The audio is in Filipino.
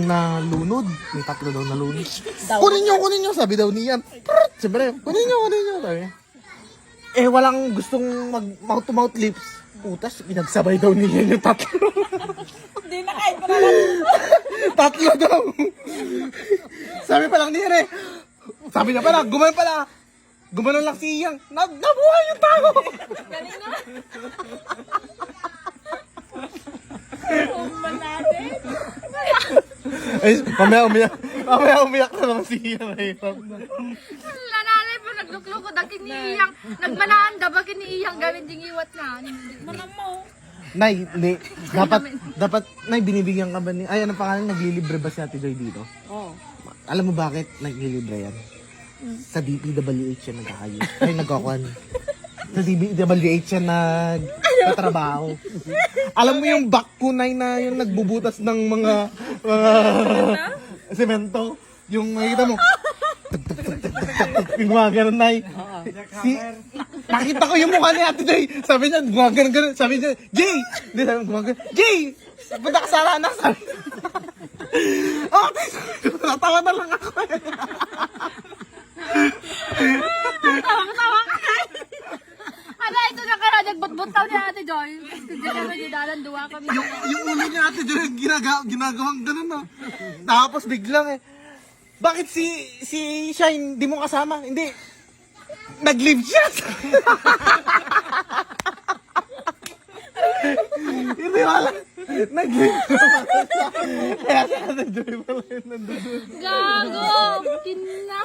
na lunod. May tatlo daw na lunod. Kunin nyo, sabi daw niyan. Siyempre, kunin nyo, sabi. Eh, walang gustong mag-mouth-to-mouth lips. Putas, pinagsabay daw niyan yung tatlo. Hindi na kain ko na lang. Tatlo daw. Sabi pa lang niya eh. Sabi niya pala, gumanon lang si Iyang. Nabuhay yung tao. Galing na. Umban natin. Ay, mamaya umiyak na naman si Iyang. Nananay po nagluklukod ang kiniiyang. Nagmanaan da ba kiniiyang gawin ding iwat na. Manam mo. Nay, hindi. Dapat, Nay, binibigyan ka ba ni... Ay, ano pangalan? Naglilibre ba si Ate Joy dito? Oo. Alam mo bakit naglilibre yan? Sa DPWH yan nagkakayo. Ay, nagkakuan. Sa DPWH yan nagtatrabaho. Alam mo yung back ko, Nay, na yung nagbubutas ng mga semento? Yung makikita mo, yung mga ganun, Nay. Nakita ko yung mukha ni Ate Joy. Sabi niya, gumagano. Sabi niya, Jay! Hindi, sabi niya, gumagano. Jay! Punta ka sa anak, sabi niya. Ate, natawa na lang ako. Tawang-tawa ka na. Ano, ito na ka na. Nagbutbutaw ni Ate Joy. Hindi kami nidalan. Duwa kami. Yung ulo ni Ate Joy, ginagawang ganun, no? Tapos biglang bakit si Shine, di mo kasama? Hindi. Nag-live siya. Hindi wala. Nag-live siya. Kaya si Ate Joy pala yun nandun. Gago. Kina.